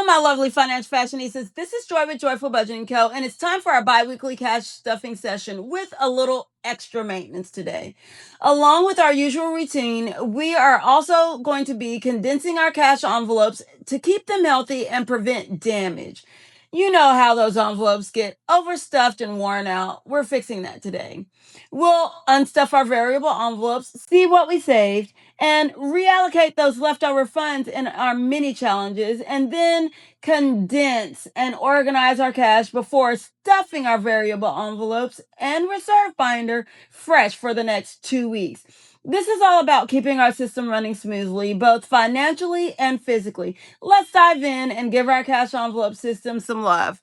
Hello, my lovely financial fashionistas. This is Joy with Joyful Budgeting Co. And it's time for our bi-weekly cash stuffing session with a little extra maintenance today. Along with our usual routine, we are also going to be condensing our cash envelopes to keep them healthy and prevent damage. You know how those envelopes get overstuffed and worn out. We're fixing that today. We'll unstuff our variable envelopes, see what we saved, and reallocate those leftover funds in our mini challenges, and then condense and organize our cash before stuffing our variable envelopes and reserve binder fresh for the next 2 weeks. This is all about keeping our system running smoothly, both financially and physically. Let's dive in and give our cash envelope system some love.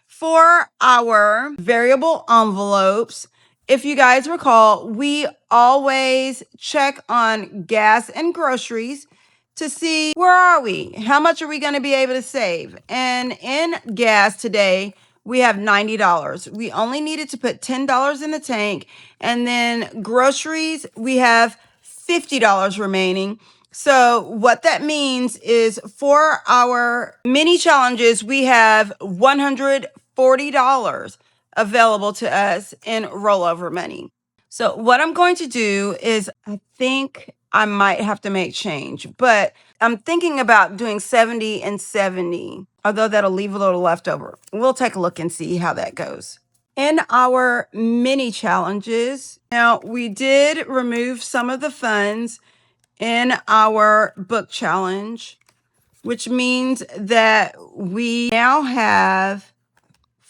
For our variable envelopes, if you guys recall, we always check on gas and groceries to see where are we? How much are we going to be able to save? And in gas today, we have $90. We only needed to put $10 in the tank. And then groceries, we have $50 remaining. So what that means is for our mini challenges, we have $140 available to us in rollover money. So what I'm going to do is I think I might have to make change, but I'm thinking about doing 70 and 70, although that'll leave a little left over. We'll take a look and see how that goes. In our mini challenges, now we did remove some of the funds in our book challenge, which means that we now have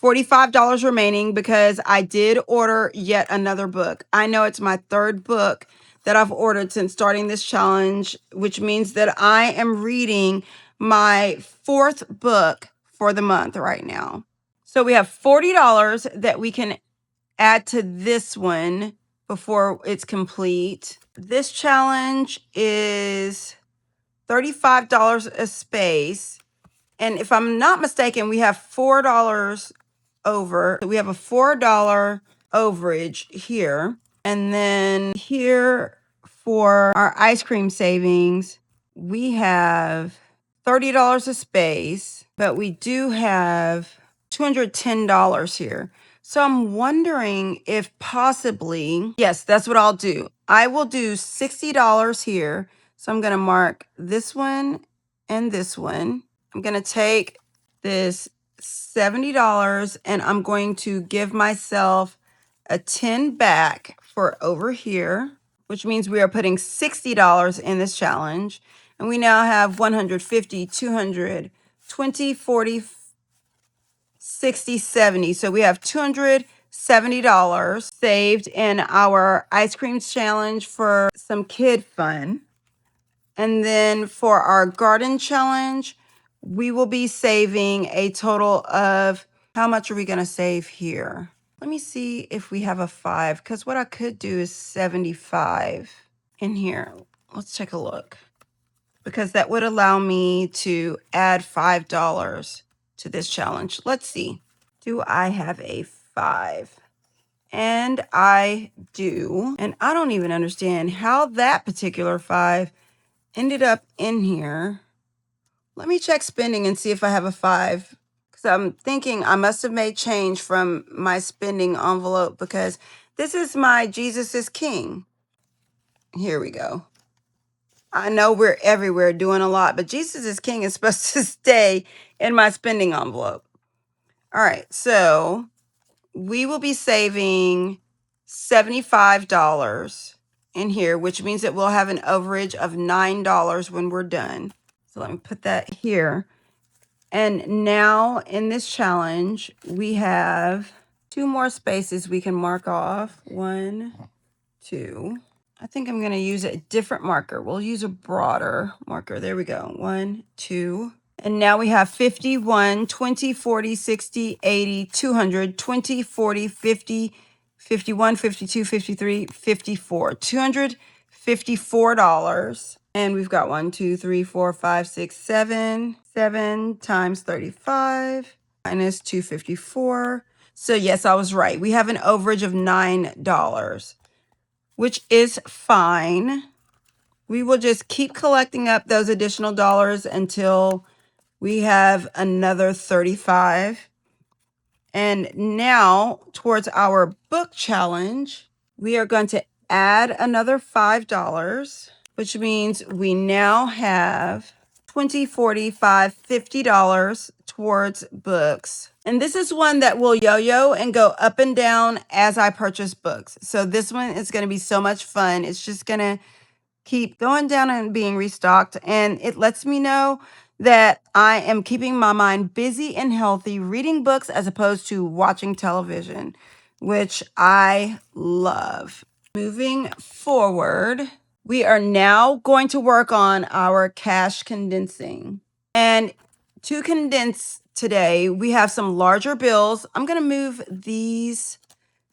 $45 remaining because I did order yet another book. I know it's my third book that I've ordered since starting this challenge, which means that I am reading my fourth book for the month right now. So we have $40 that we can add to this one before it's complete. This challenge is $35 a space. And if I'm not mistaken, we have $4 over. We have a $4 overage here. And then here for our ice cream savings, we have $30 a space, but we do have $210 here. So I'm wondering if possibly, yes, that's what I'll do. I will do $60 here. So I'm going to mark this one and this one. I'm going to take this $70 and I'm going to give myself a 10 back for over here, which means we are putting $60 in this challenge. And we now have 150, 200, 20, 40, 60, 70. So we have $270 saved in our ice cream challenge for some kid fun. And then for our garden challenge, we will be saving a total of, how much are we going to save here? Let me see if we have a 5, because what I could do is 75 in here. Let's take a look, because that would allow me to add $5 to this challenge. Let's see. Do I have a 5? And I do. And I don't even understand how that particular 5 ended up in here. Let me check spending and see if I have a 5, because I'm thinking I must have made change from my spending envelope, because this is my Jesus is King. Here we go. I know we're everywhere doing a lot, but Jesus is King is supposed to stay in my spending envelope. All right, so we will be saving $75 in here, which means that we'll have an overage of $9 when we're done. So let me put that here. And now in this challenge, we have 2 more spaces we can mark off. 1, 2. I think I'm going to use a different marker. We'll use a broader marker. There we go. 1, 2. And now we have 51, 20, 40, 60, 80, 200, 20, 40, 50, 51, 52, 53, 54. $254. And we've got 1, 2, 3, 4, 5, 6, 7. 7 times 35 minus 254. So yes, I was right. We have an overage of $9, which is fine. We will just keep collecting up those additional dollars until We have another 35. And now towards our book challenge, we are going to add another $5, which means we now have $20, $45, $50 towards books. And this is one that will yo-yo and go up and down as I purchase books. So this one is going to be so much fun. It's just going to keep going down and being restocked. And it lets me know that I am keeping my mind busy and healthy, reading books as opposed to watching television, which I love. Moving forward, we are now going to work on our cash condensing. And to condense today, we have some larger bills. I'm going to move these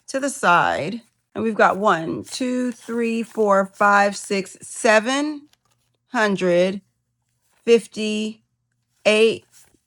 to the side. And we've got 1, 2, 3, 4, 5, 6, 750, 8,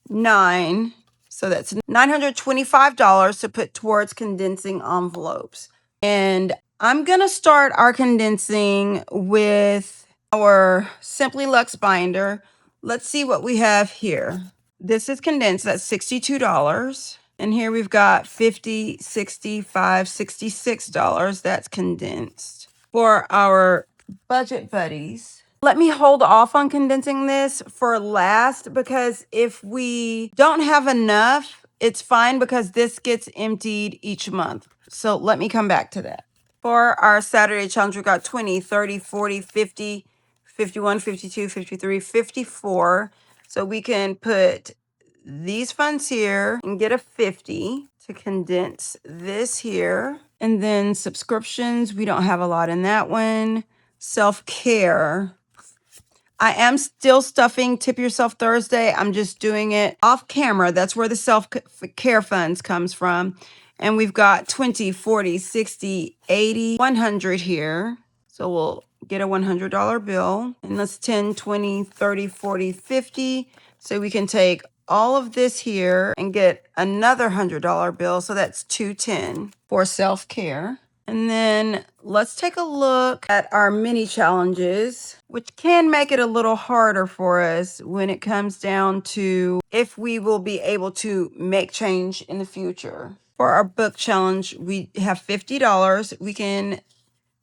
9. So that's $925 to put towards condensing envelopes. And I'm going to start our condensing with our Simply Luxe binder. Let's see what we have here. This is condensed. That's $62. And here we've got $50, $65, $66. That's condensed. For our budget buddies, let me hold off on condensing this for last, because if we don't have enough, it's fine because this gets emptied each month. So let me come back to that. For our Saturday challenge, we got 20, 30, 40, 50, 51, 52, 53, 54. So we can put these funds here and get a 50 to condense this here. And then subscriptions, we don't have a lot in that one. Self-care, I am still stuffing Tip Yourself Thursday. I'm just doing it off camera. That's where the self-care funds comes from. And we've got 20, 40, 60, 80, 100 here. So we'll get a $100 bill. And that's 10, 20, 30, 40, 50. So we can take all of this here and get another $100 bill. So that's 210 for self-care. And then let's take a look at our mini challenges, which can make it a little harder for us when it comes down to if we will be able to make change in the future. For our book challenge, we have $50. We can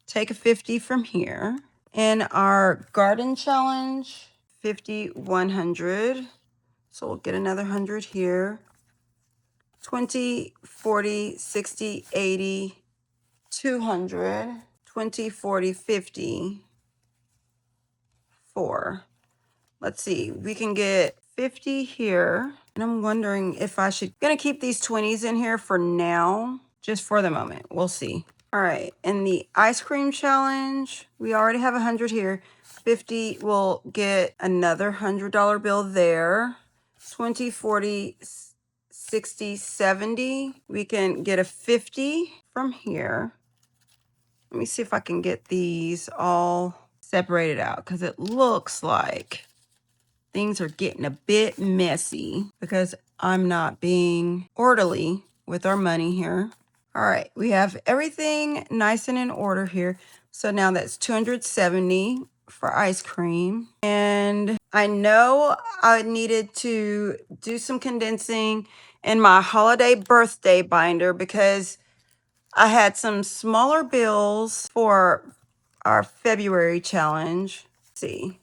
take a 50 from here. In our garden challenge, 50, 100. So we'll get another 100 here. 20, 40, 60, 80, 200, 20, 40, 50, 4. Let's see, we can get 50 here. And I'm wondering if I should, gonna keep these 20s in here for now, just for the moment. We'll see. All right, in the ice cream challenge, we already have 100 here. 50, we'll get another $100 bill there. 20, 40, 60, 70. We can get a 50 from here. Let me see if I can get these all separated out, because it looks like things are getting a bit messy because I'm not being orderly with our money here. All right, we have everything nice and in order here. So now that's 270 for ice cream. And I know I needed to do some condensing in my holiday birthday binder because I had some smaller bills for our February challenge. Let's see,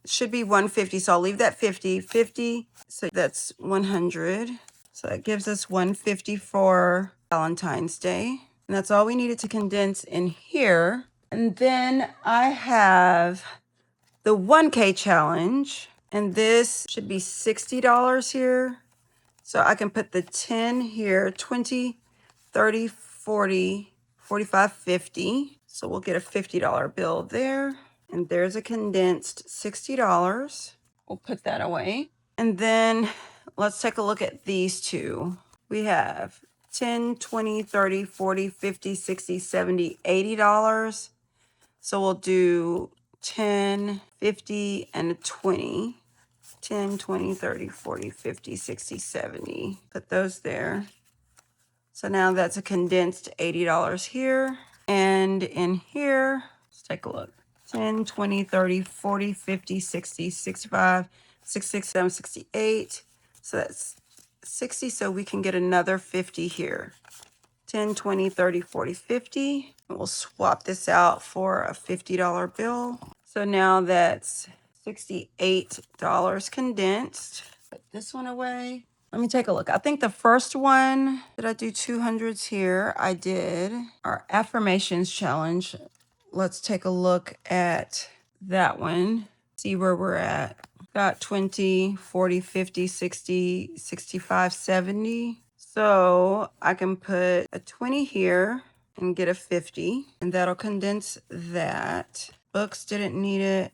it should be 150, so I'll leave that 50, 50, so that's 100. So that gives us 150 for Valentine's Day. And that's all we needed to condense in here. And then I have the 1K challenge, and this should be $60 here. So I can put the 10 here, 20, 30, 40, 45, 50. So we'll get a $50 bill there. And there's a condensed $60. We'll put that away. And then let's take a look at these two. We have 10, 20, 30, 40, 50, 60, 70, $80. So we'll do 10, 50, and a 20. 10, 20, 30, 40, 50, 60, 70. Put those there. So now that's a condensed $80 here. And in here, let's take a look. 10, 20, 30, 40, 50, 60, 65, 67, 68. So that's 60. So we can get another 50 here. 10, 20, 30, 40, 50. And we'll swap this out for a $50 bill. So now that's $68 condensed. Put this one away. Let me take a look. I think the first one, did I do 200s here? I did. Our affirmations challenge. Let's take a look at that one. See where we're at. Got 20, 40, 50, 60, 65, 70. So I can put a 20 here and get a 50, and that'll condense that. Books didn't need it.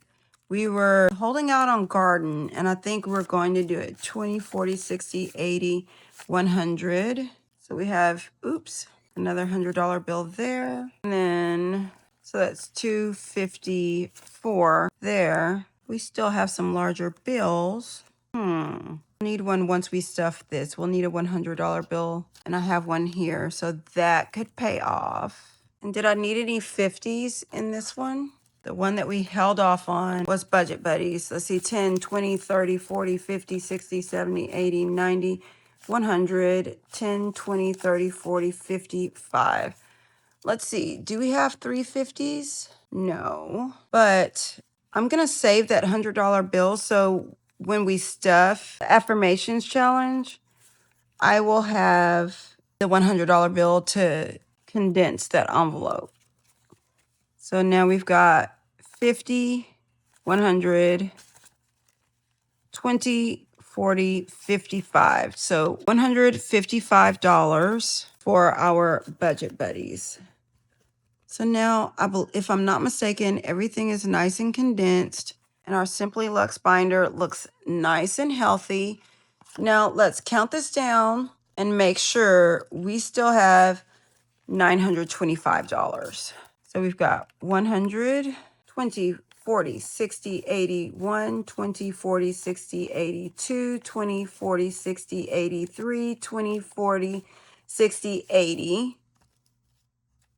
We were holding out on garden, and I think we're going to do it 20, 40, 60, 80, 100. So we have, oops, another $100 bill there. And then, so that's 254 there. We still have some larger bills. Need one once we stuff this. We'll need a $100 bill, and I have one here, so that could pay off. And did I need any 50s in this one? The one that we held off on was Budget Buddies. Let's see, 10, 20, 30, 40, 50, 60, 70, 80, 90, 100, 10, 20, 30, 40, 55. Let's see, do we have 350s? No, but I'm gonna save that $100 bill, so when we stuff the affirmations challenge, I will have the $100 bill to condense that envelope. So now we've got 50, 100, 20, 40, 55. So $155 for our Budget Buddies. So now, if I'm not mistaken, everything is nice and condensed, and our Simply Luxe binder looks nice and healthy. Now let's count this down and make sure we still have $925. So we've got 100, 20, 40, 60, 80, 1, 20, 40, 60, 82, 20, 40, 60, 83, 20, 40, 60, 80.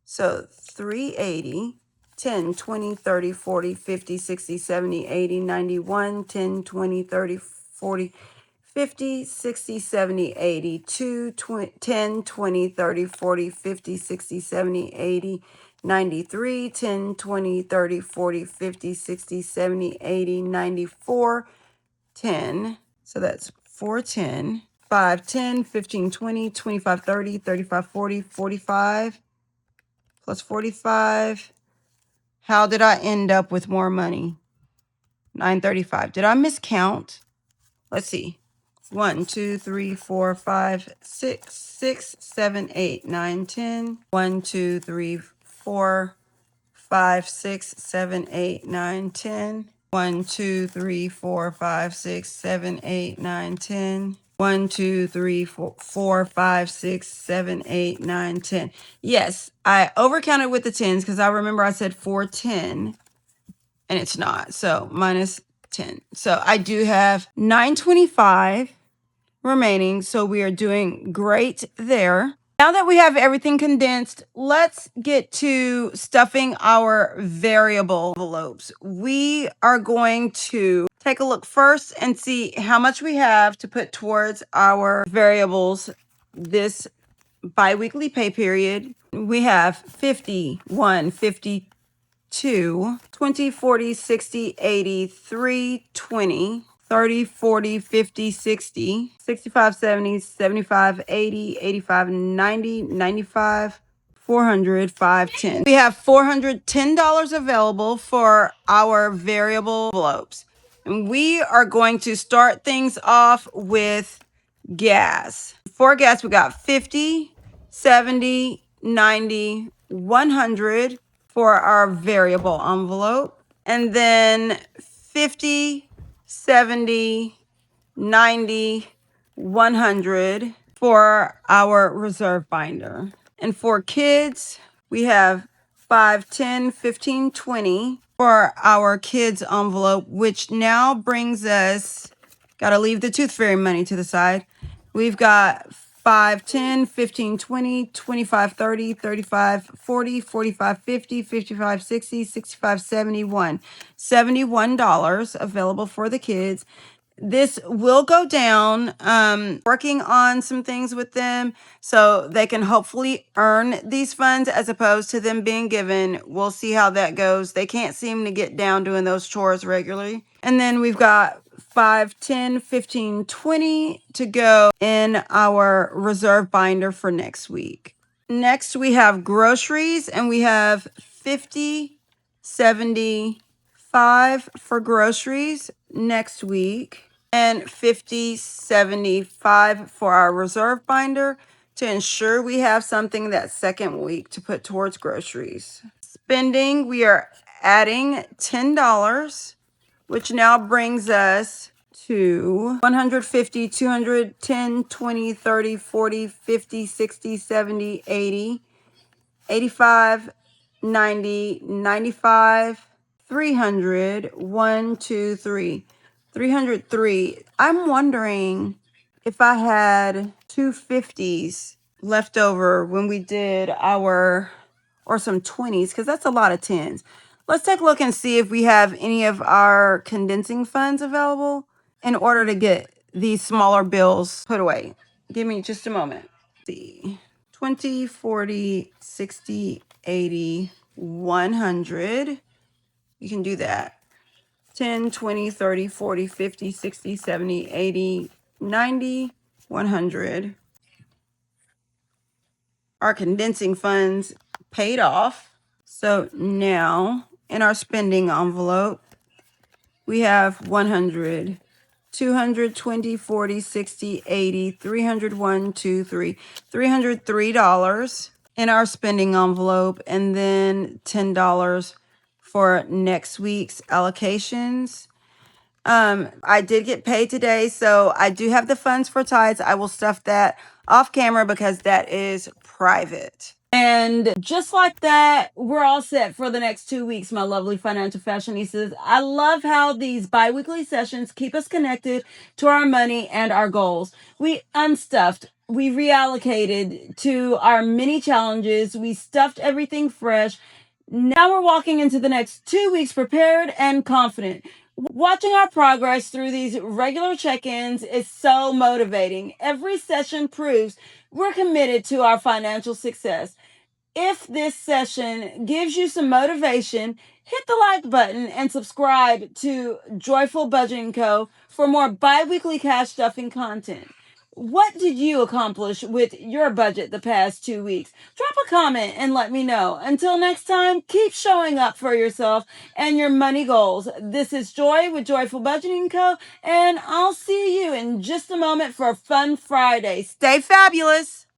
So 380, 10, 20, 30, 40, 50, 60, 70, 80, 91, 10, 20, 30, 40, 50, 60, 70, 80, 2, 10, 20, 30, 40, 50, 60, 70, 80, 93, 10, 20, 30, 40, 50, 60, 70, 80, 94, 10. So that's 410, 5, 10, 15, 20, 25, 30, 35, 40, 45. Plus 45. How did I end up with more money? 935. Did I miscount? Let's see. 1, 2, 3, 4, 5, 6, 6, 7, 8, 9, 10. 1, 2, 3, 4, 5, 6, 7, 8, 9, 10. 1, 2, 3, 4, 5, 6, 7, 8, 9, 10. 1, 2, 3, 4, 5, 6, 7, 8, 9, 10. Yes, I overcounted with the 10s because I remember I said 410 and it's not. So minus 10. So I do have 925 remaining. So we are doing great there. Now that we have everything condensed, let's get to stuffing our variable envelopes. We are going to take a look first and see how much we have to put towards our variables this biweekly pay period. We have 51, 52, 20, 40, 60, 80, 3, 20. 30, 40, 50, 60, 65, 70, 75, 80, 85, 90, 95, 400, 510. We have $410 available for our variable envelopes. And we are going to start things off with gas. For gas, we got 50, 70, 90, 100 for our variable envelope. And then 50, 70, 90, 100 for our reserve binder. And for kids, we have 5, 10, 15, 20 for our kids envelope, which now brings us, got to leave the Tooth Fairy money to the side. We've got 5, 10, 15, 20, 25, 30, 35, 40, 45, 50, 55, 60, 65, 71. $71 available for the kids. This will go down. Working on some things with them so they can hopefully earn these funds as opposed to them being given. We'll see how that goes. They can't seem to get down doing those chores regularly. And then we've got 5, 10, 15, 20 to go in our reserve binder for next week. Next, we have groceries, and we have 50, 75 for groceries next week, and 50, 75 for our reserve binder to ensure we have something that second week to put towards groceries. Spending, we are adding $10, which now brings us to 150, 210, 20, 30, 40, 50, 60, 70, 80, 85, 90, 95, 300, 1, 2, 3, 303. I'm wondering if I had 250s left over when we did our, or some 20s, because that's a lot of 10s. Let's take a look and see if we have any of our condensing funds available in order to get these smaller bills put away. Give me just a moment. Let's see. 20, 40, 60, 80, 100. You can do that. 10, 20, 30, 40, 50, 60, 70, 80, 90, 100. Our condensing funds paid off. So now in our spending envelope, we have 100, 220, 40, 60, 80, 301, 2, 3, $303 in our spending envelope, and then $10 for next week's allocations. I did get paid today, so I do have the funds for tithes. I will stuff that off camera because that is private. And just like that, we're all set for the next 2 weeks, my lovely financial fashionistas. I love how these bi-weekly sessions keep us connected to our money and our goals. We unstuffed, we reallocated to our mini challenges, we stuffed everything fresh. Now we're walking into the next 2 weeks prepared and confident. Watching our progress through these regular check-ins is so motivating. Every session proves we're committed to our financial success. If this session gives you some motivation, hit the like button and subscribe to Joyful Budgeting Co. for more bi-weekly cash stuffing content. What did you accomplish with your budget the past 2 weeks? Drop a comment and let me know. Until next time, keep showing up for yourself and your money goals. This is Joy with Joyful Budgeting Co. And I'll see you in just a moment for Fun Friday. Stay fabulous.